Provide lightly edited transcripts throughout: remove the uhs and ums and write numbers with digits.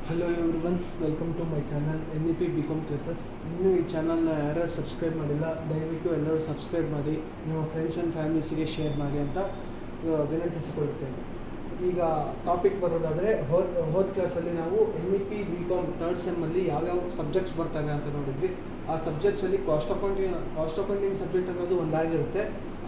Hello everyone, welcome to my channel NEP BCom classes. ಇನ್ನೂ ಈ ಚಾನಲ್ನ ಯಾರು ಸಬ್ಸ್ಕ್ರೈಬ್ ಮಾಡಿಲ್ಲ, ದಯವಿಟ್ಟು ಎಲ್ಲರೂ ಸಬ್ಸ್ಕ್ರೈಬ್ ಮಾಡಿ, ನಿಮ್ಮ ಫ್ರೆಂಡ್ಸ್ ಆ್ಯಂಡ್ ಫ್ಯಾಮಿಲೀಸಿಗೆ ಶೇರ್ ಮಾಡಿ ಅಂತ ವಿನಂತಿಸಿಕೊಳ್ಳುತ್ತೇನೆ. ಈಗ ಟಾಪಿಕ್ ಬರೋದಾದರೆ, ಹೋದ ಕ್ಲಾಸಲ್ಲಿ ನಾವು NEP BCom ಥರ್ಡ್ ಸೆಮ್ಮಲ್ಲಿ ಯಾವ್ಯಾವ ಸಬ್ಜೆಕ್ಟ್ಸ್ ಬರ್ತವೆ ಅಂತ ನೋಡಿದ್ವಿ. ಆ ಸಬ್ಜೆಕ್ಟ್ಸಲ್ಲಿ ಕಾಸ್ಟ್ ಅಕೌಂಟಿಂಗ್ ಸಬ್ಜೆಕ್ಟ್ ಅನ್ನೋದು ಒಂದಾಗಿರುತ್ತೆ.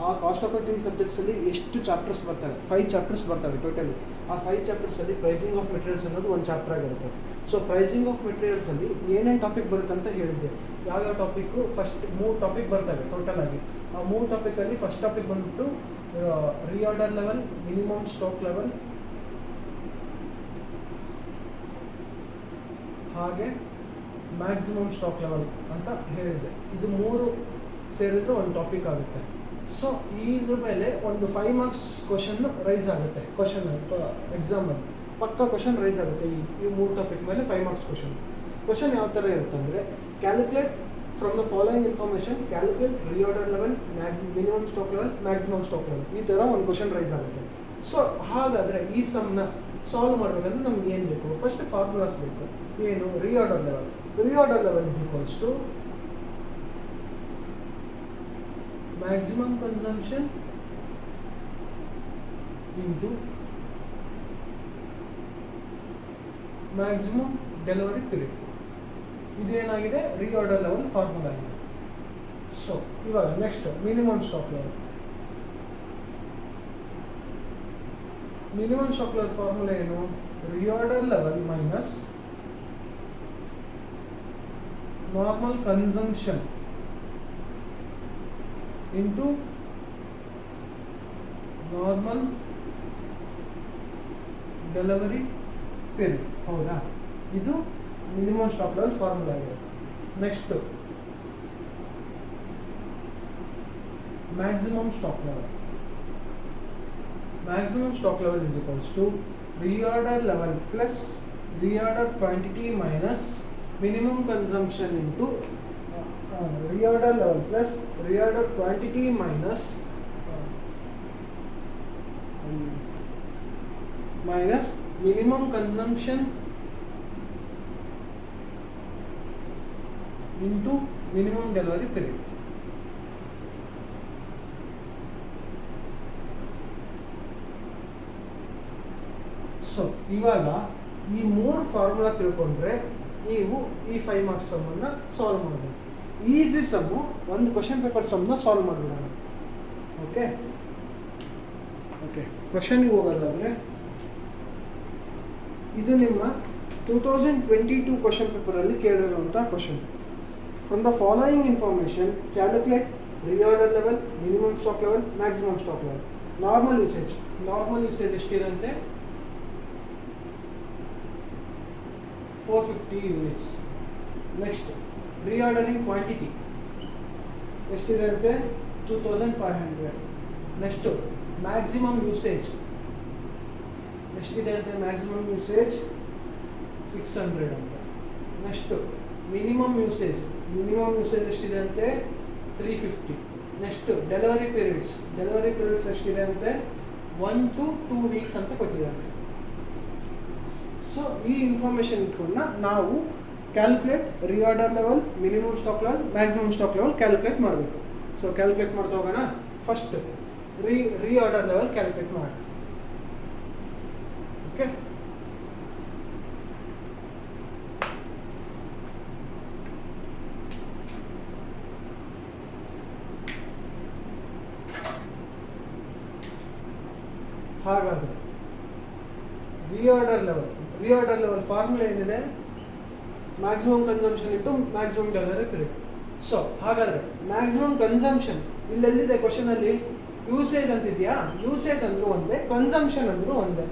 ಆ ಕಾಸ್ಟ್ ಅಕೌಂಟಿಂಗ್ ಸಬ್ಜೆಕ್ಟ್ಸಲ್ಲಿ ಎಷ್ಟು ಚಾಪ್ಟರ್ಸ್ ಬರ್ತವೆ? 5 ಚಾಪ್ಟರ್ಸ್ ಬರ್ತವೆ ಟೋಟಲಿ. ಆ 5 ಚಾಪ್ಟರ್ಸಲ್ಲಿ ಪ್ರೈಸಿಂಗ್ ಆಫ್ ಮೆಟೀರಿಯಲ್ಸ್ ಅನ್ನೋದು ಒಂದು ಚಾಪ್ಟರ್ ಆಗಿರುತ್ತೆ. ಸೊ ಪ್ರೈಸಿಂಗ್ ಆಫ್ ಮೆಟೀರಿಯಲ್ಸಲ್ಲಿ ಏನೇನು ಟಾಪಿಕ್ ಬರುತ್ತೆ ಅಂತ ಹೇಳಿದ್ದೆ. ಯಾವ್ಯಾವ ಟಾಪಿಕ್ಕು? ಫಸ್ಟ್ 3 ಟಾಪಿಕ್ ಬರ್ತವೆ ಟೋಟಲ್ ಆಗಿ. ಆ 3 ಟಾಪಿಕಲ್ಲಿ ಫಸ್ಟ್ ಟಾಪಿಕ್ ಬಂದ್ಬಿಟ್ಟು reorder level, minimum stock level, ಹಾಗೆ ಮ್ಯಾಕ್ಸಿಮಮ್ ಸ್ಟಾಕ್ ಲೆವೆಲ್ ಅಂತ ಹೇಳಿದ್ದೆ. ಇದು 3 ಸೇರಿದ್ರೆ ಒಂದು ಟಾಪಿಕ್ ಆಗುತ್ತೆ. ಸೊ ಇದ್ರ ಮೇಲೆ ಒಂದು 5 ಮಾರ್ಕ್ಸ್ ಕ್ವಶನ್ ರೈಸ್ ಆಗುತ್ತೆ. ಎಕ್ಸಾಮಲ್ಲಿ ಪಕ್ಕ ಕ್ವಶನ್ ರೈಸ್ ಆಗುತ್ತೆ. ಈ 3 ಟಾಪಿಕ್ ಮೇಲೆ 5 ಮಾರ್ಕ್ಸ್ ಕ್ವಶನ್ ಯಾವ ಥರ ಇರುತ್ತೆ ಅಂದರೆ, calculate from the following information, calculate reorder level, minimum stock level, maximum stock level, ಈ ಥರ ಒಂದು ಕ್ವಶನ್ ರೈಸ್ ಆಗುತ್ತೆ. ಸೊ ಹಾಗಾದರೆ ಈ ಸಮ್ನ ಸಾಲ್ವ್ ಮಾಡಬೇಕಂದ್ರೆ ನಮ್ಗೆ ಏನು ಬೇಕು? ಫಸ್ಟ್ ಫಾರ್ಮುಲಾಸ್ ಬೇಕು. ಏನು? Reorder level is equals to maximum consumption into maximum delivery period. ಇದೇನಾಗಿದೆ? ರೀಆರ್ಡರ್ ಲೆವೆಲ್ ಫಾರ್ಮುಲಾ ಆಗಿದೆ. ಸೊ ಇವಾಗ next minimum stock level formula ಏನು? Reorder level minus normal consumption into normal delivery period. ಹೌದಾ? ಇದು minimum stock level formula ಆಗಿದೆ. Next maximum stock level is equals to reorder level plus reorder quantity minus minimum consumption into reorder level plus reorder quantity minus minimum consumption into minimum delivery period. So ಇವಾಗ ಈ 3 formula ತಿಳ್ಕೊಂಡ್ರೆ ನೀವು ಈ 5 marks ಸಮ್ಮನ್ನು solve ಮಾಡಬೇಕು. Easy sum, ಒಂದು question paper ಸಮ್ನ solve ಮಾಡಿಬಿಡೋಣ. ಓಕೆ, ಕ್ವಶನ್ಗೆ ಹೋಗೋದಾದರೆ, ಇದು ನಿಮ್ಮ 2022 ಕ್ವಶನ್ ಪೇಪರಲ್ಲಿ ಕೇಳಿರುವಂಥ question. From the following information calculate reorder level, minimum stock level, maximum stock level. Normal usage ಎಷ್ಟಿರಂತೆ? 450 ಯೂನಿಟ್ಸ್. ನೆಕ್ಸ್ಟ್ ರೀಆರ್ಡರಿಂಗ್ ಕ್ವಾಂಟಿಟಿ ಎಷ್ಟಿದೆ ಅಂತೆ? 2500. ನೆಕ್ಸ್ಟು ಮ್ಯಾಕ್ಸಿಮಮ್ ಯೂಸೇಜ್ ಎಷ್ಟಿದೆ ಅಂತೆ? ಮ್ಯಾಕ್ಸಿಮಮ್ ಯೂಸೇಜ್ 600 ಅಂತ. ನೆಕ್ಸ್ಟು ಮಿನಿಮಮ್ ಯೂಸೇಜ್ ಎಷ್ಟಿದೆ ಅಂತೆ? 350. ನೆಕ್ಸ್ಟು ಡೆಲಿವರಿ ಪೀರಿಯಡ್ಸ್ ಎಷ್ಟಿದೆ ಅಂತೆ? 1 to 2 weeks ಅಂತ ಕೊಟ್ಟಿದ್ದಾರೆ. ಸೊ ಈ ಇನ್ಫಾರ್ಮೇಷನ್ ಇಟ್ಕೊಂಡು ನಾವು calculate reorder level, minimum stock level, maximum stock level calculate ಮಾಡಬೇಕು. ಸೊ ಕ್ಯಾಲ್ಕುಲೇಟ್ ಮಾಡ್ತಾ ಹೋಗೋಣ. ಫಸ್ಟ್ ರೀಆರ್ಡರ್ ಲೆವೆಲ್ ಕ್ಯಾಲ್ಕುಲೇಟ್ ಮಾಡಿ. ಓಕೆ, ಹಾಗಾದರೆ ರೀಆರ್ಡರ್ ಲೆವೆಲ್ ಫಾರ್ಮುಲಾ ಏನಿದೆ? Maximum consumption into maximum delivery period. So ಹಾಗಾದರೆ ಮ್ಯಾಕ್ಸಿಮಮ್ ಕನ್ಸಂಪ್ಷನ್ ಇಲ್ಲೆಲ್ಲಿದೆ ಕ್ವಶನಲ್ಲಿ? ಯೂಸೇಜ್ ಅಂತಿದೆಯಾ? ಯೂಸೇಜ್ ಅಂದರೂ ಒಂದೇ, consumption ಅಂದರೂ ಒಂದೇ.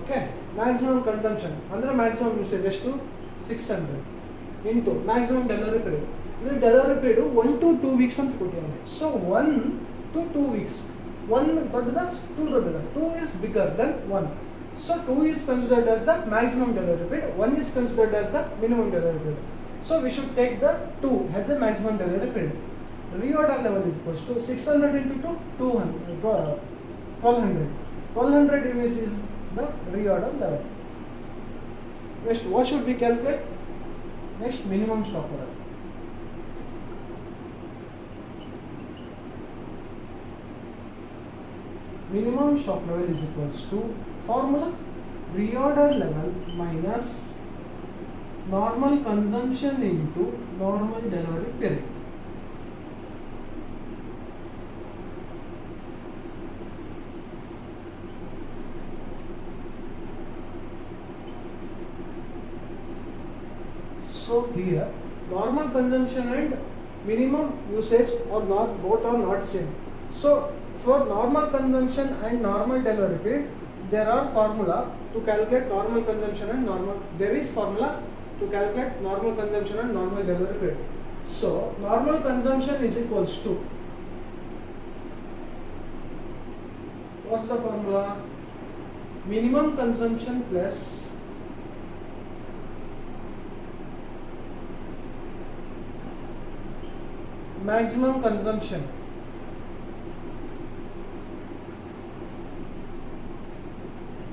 ಓಕೆ, ಮ್ಯಾಕ್ಸಿಮಮ್ ಕನ್ಸಂಪ್ಷನ್ ಅಂದರೆ ಮ್ಯಾಕ್ಸಿಮಮ್ ಯೂಸೇಜ್ ಎಷ್ಟು? 600 ಇಂಟು ಮ್ಯಾಕ್ಸಿಮಮ್ ಡೆಲಿವರಿ ಪೀರಿಯಡ್. ಇಲ್ಲಿ ಡೆಲಿವರಿ ಪೀರಿಯಡು 1 to 2 weeks ಅಂತ ಕೊಟ್ಟಿದ್ದಾನೆ. So 1 to 2 weeks. 1 ದೊಡ್ಡದಾ? 2 ದೊಡ್ಡದಾ? 2 is bigger than 1. So 2 is considered as the maximum delivery period, 1 is considered as the minimum delivery period. So we should take the 2 as a maximum delivery period. Reorder level is equals to 600 into 200, 1200 units is the reorder level. Next, what should we calculate? Next, minimum stock level. Minimum stock level is equals to formula reorder level minus normal consumption into normal delivery period. So here normal consumption and minimum usage are not, both are not same. So for normal consumption and normal delivery period, there are formula to calculate normal consumption and normal. There is formula to calculate normal consumption and normal delivery period. So normal consumption is equals to, what's the formula? Minimum consumption plus maximum consumption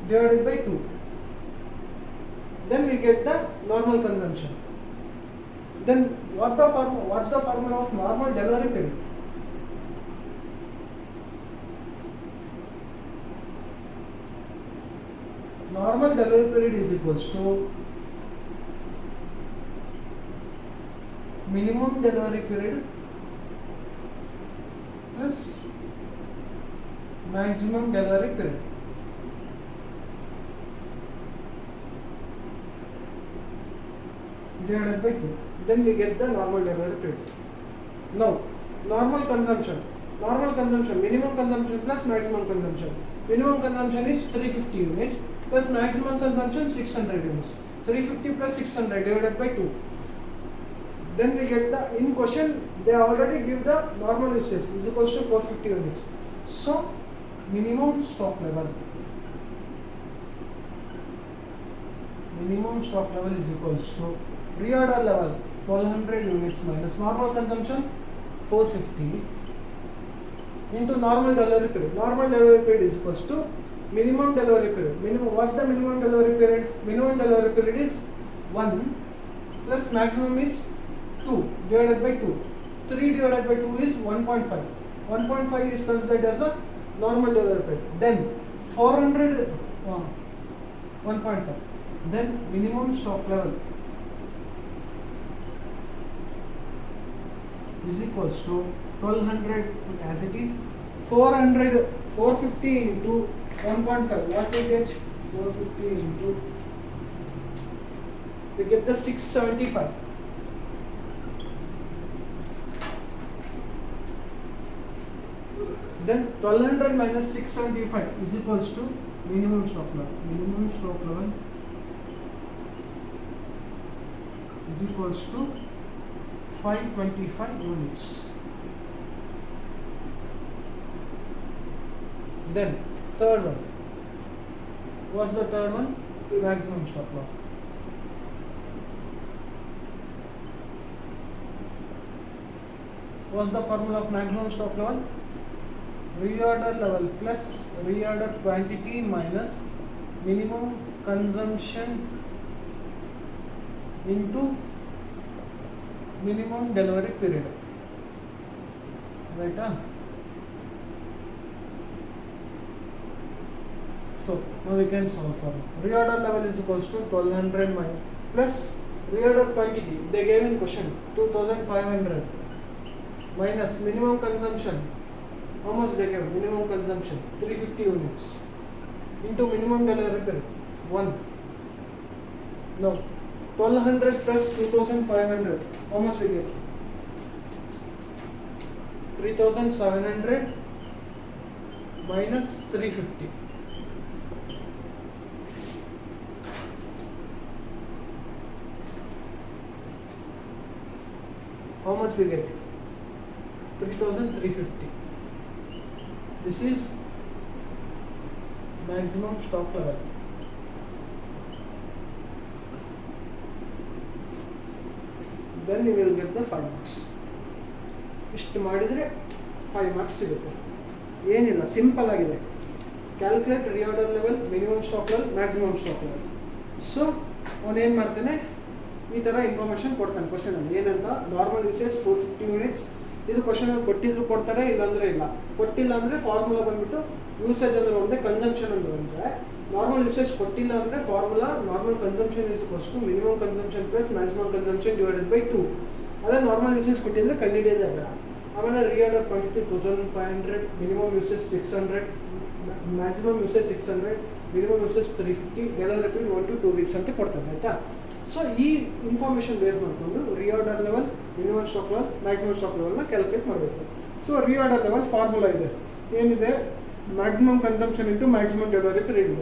divided by 2. Then we get the normal consumption. Then what's the formula of normal delivery period? Normal delivery period is equals to minimum delivery period plus maximum delivery period. Divided by 2. Then we get the normal delivery period. Now, normal consumption, minimum consumption plus maximum consumption. Minimum consumption is 350 units plus maximum consumption 600 units. 350 plus 600 divided by 2. Then we get the, in question they already give the normal usage is equals to 450 units. So minimum stock level is equals to reorder level 1200 units minus normal consumption 450 into normal delivery period. Normal delivery period is equals to minimum delivery period. What's the minimum delivery period? Minimum delivery period is 1 plus maximum is 2 divided by 2. 3 divided by 2 is 1.5. 1.5 is considered as the normal delivery period. Then 400 1.5. Then minimum stock level is equals to 1200 as it is 450 into 1.5. What we get? 450 into, we get the 675. Then 1200 minus 675 is equals to minimum stock level. Minimum stock level is equals to 525 units. Then third one. What's the third one? Maximum stock level. What's the formula of maximum stock level? Reorder level plus reorder quantity minus minimum consumption into minimum delivery period. Right? So now we can solve for it. Reorder level is equals to 1200 minus plus reorder quantity. They gave in question 2500 minus minimum consumption. How much they gave? Minimum consumption 350 units into minimum delivery period 1. Now 1200 plus 2500. How much we get? 3700 minus 350. How much we get? 3350. This is maximum stock level. Then you will get the 5 marks. ಇಷ್ಟು ಮಾಡಿದರೆ 5 marks ಸಿಗುತ್ತೆ. ಏನಿಲ್ಲ, simple ಆಗಿದೆ. Calculate reorder level, minimum stock level, maximum stock level. So ಅವನೇನು ಮಾಡ್ತಾನೆ, ಈ ಥರ information ಕೊಡ್ತಾನೆ ಕ್ವಶನಲ್ಲಿ. ಏನಂತ, ನಾರ್ಮಲ್ ಯೂಸೇಜ್ 450 ಯೂನಿಟ್ಸ್. ಇದು ಕ್ವಶನಲ್ಲಿ ಕೊಟ್ಟಿದ್ರು ಕೊಡ್ತಾರೆ, ಇಲ್ಲಾಂದರೆ ಇಲ್ಲ. ಕೊಟ್ಟಿಲ್ಲ ಅಂದರೆ ಫಾರ್ಮುಲಾ ಬಂದುಬಿಟ್ಟು ಯೂಸೇಜ್ ಅಂದರೆ ಒಂದೇ, ಕನ್ಸಂಪ್ಷನ್ ಅಂದರೆ ಒಂದೇ. ನಾರ್ಮಲ್ ಯೂಸೇಜ್ ಕೊಟ್ಟಿಲ್ಲ ಅಂದರೆ formula normal consumption is first minimum consumption plus maximum consumption divided by 2. ಅದೇ ನಾರ್ಮಲ್ ಯೂಸೇಜ್ ಕೊಟ್ಟಿದ್ರೆ ಕಂಡುಹಿಡಿಯೋದೇ ಬೇಡ. ಆಮೇಲೆ real quantity 1500, minimum usage 600, maximum usage 600, minimum usage 350, delivery period 1 to 2 weeks ಅಂತ ಕೊಡ್ತಾರೆ, ಆಯಿತಾ. ಸೊ ಈ ಇನ್ಫಾರ್ಮೇಷನ್ ಬೇಸ್ ಮಾಡಿಕೊಂಡು reorder level, minimum stock level, maximum stock ಲೆವೆಲ್ನ ಕ್ಯಾಲ್ಕುಲೇಟ್ ಮಾಡಬೇಕು. ಸೊ ರಿಆರ್ಡರ್ ಲೆವೆಲ್ ಫಾರ್ಮುಲಾ ಇದೆ, ಏನಿದೆ, maximum consumption into maximum delivery period.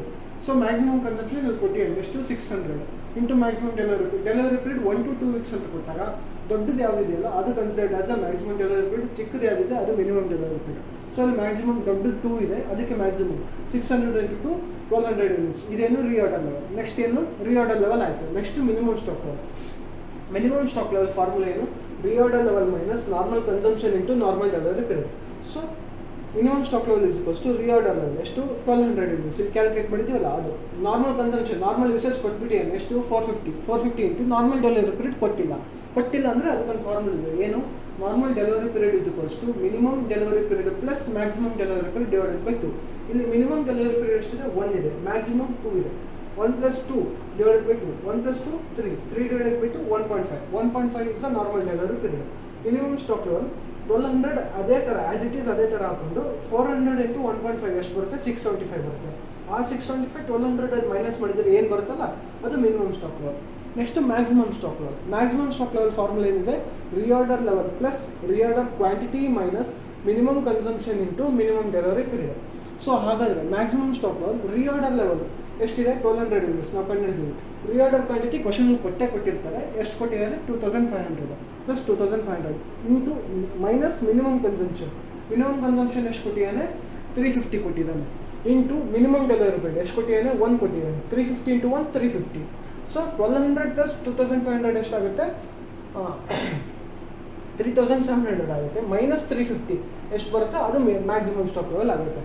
So maximum consumption ಇಲ್ಲಿ ಕೊಟ್ಟಿದ್ದಾರೆ ಎಷ್ಟು, 600 into maximum delivery period 1 to 2 weeks ಅಂತ ಕೊಟ್ಟಾಗ ದೊಡ್ಡದು ಯಾವುದಿದೆಯಲ್ಲ ಅದು considered as a maximum delivery period, ಚಿಕ್ಕದು ಯಾವುದಿದೆ ಅದು ಮಿನಿಮಮ್ ಡೆಲಿವರಿ ಪೀರಿಯಡ್. ಸೊ ಅಲ್ಲಿ ಮ್ಯಾಕ್ಸಿಮಮ್ ದೊಡ್ಡದು 2 ಇದೆ, ಅದಕ್ಕೆ ಮ್ಯಾಕ್ಸಿಮಮ್ 600 ಇಂಟು 1200 ಯೂನಿಟ್ಸ್. ಇದೇನು ರಿಆರ್ಡರ್ ಲೆವೆಲ್. ನೆಕ್ಸ್ಟ್ ಏನು, ರಿಆರ್ಡರ್ ಲೆವೆಲ್ ಆಯಿತು. Next minimum stock level. Minimum stock level formula ಏನು, reorder level minus normal consumption into normal delivery period. So minimum stock level is equals to reorder level ಎಷ್ಟು, 1200 units. ಇಲ್ಲಿ calculate ಮಾಡಿದ್ದೀವಲ್ಲ ಅದು. Normal consumption, normal usage ಕೊಟ್ಬಿಟ್ಟು ಎಷ್ಟು, 450 into normal delivery period ಕೊಟ್ಟಿಲ್ಲ ಅಂದರೆ ಅದಕ್ಕೊಂದು formula ಇದೆ, ಏನು, normal delivery period is equals to minimum delivery period plus maximum delivery period divided by 2. ಇಲ್ಲಿ ಮಿನಿಮಮ್ ಡೆಲಿವರಿ ಪೀರಿಯಡ್ ಎಷ್ಟಿದೆ, 1 ಇದೆ, ಮ್ಯಾಕ್ಸಿಮಮ್ 2 ಇದೆ. 1 + 2 divided by 2, 1 + 2 3 divided by 2 1.5 is the normal delivery period. Minimum stock level 1200 ಅದೇ ಥರ as it is ಅದೇ ಥರ ಹಾಕೊಂಡು 400 into 1.5 ಎಷ್ಟು ಬರುತ್ತೆ, 675 ಬರುತ್ತೆ. ಆ 675 1200 ಮೈನಸ್ ಮಾಡಿದರೆ ಏನು ಬರುತ್ತಲ್ಲ ಅದು minimum stock level. Next maximum stock level. Maximum stock level formula ಏನಿದೆ, reorder level plus reorder quantity minus minimum consumption into minimum delivery period. So ಹಾಗಾದರೆ maximum stock level reorder level ಎಷ್ಟಿದೆ, 1200 ಯೂನಿಟ್ಸ್ ನಾವು ಕಂಡುಹಿಡಿದ್ವಿ. Reorder quantity question ಕೊಟ್ಟಿರ್ತಾರೆ, ಎಷ್ಟು ಕೊಟ್ಟಿದ್ದಾರೆ, 2500 plus 2500 into minus minimum consumption ಎಷ್ಟು ಕೊಟ್ಟಿದ್ದಾನೆ, 350 ಕೊಟ್ಟಿದ್ದಾನೆ, ಇಂಟು ಮಿನಿಮಮ್ ಡೆಲಿವರಿ ಪೀರಿಯಡ್ ಎಷ್ಟು ಕೊಟ್ಟಿದ್ದಾನೆ, 1 ಕೊಟ್ಟಿದ್ದಾನೆ. 350 ಇಂಟು 1 350. ಸೊ 1200 ಪ್ಲಸ್ 2500 ಎಷ್ಟಾಗುತ್ತೆ, 3700 ಆಗುತ್ತೆ. ಮೈನಸ್ 350 ಎಷ್ಟು ಬರುತ್ತೆ, ಅದು ಮ್ಯಾಕ್ಸಿಮಮ್ ಸ್ಟಾಕ್ ಲೆವೆಲ್ ಆಗುತ್ತೆ.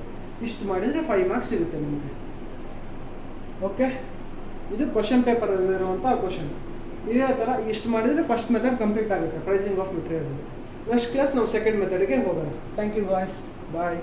ಇಷ್ಟು ಮಾಡಿದರೆ 5 ಮಾರ್ಕ್ಸ್ ಸಿಗುತ್ತೆ ನಿಮಗೆ. ಓಕೆ, ಇದು ಕ್ವಶನ್ ಪೇಪರಲ್ಲಿರುವಂಥ ಕ್ವಶನ್. ಇದೇ ಥರ ಇಷ್ಟು ಮಾಡಿದರೆ ಫಸ್ಟ್ ಮೆಥಡ್ ಕಂಪ್ಲೀಟ್ ಆಗುತ್ತೆ, pricing of material. Next class ನಾವು ಸೆಕೆಂಡ್ ಮೆಥಡ್ಗೆ ಹೋಗೋಣ. Thank you boys, bye.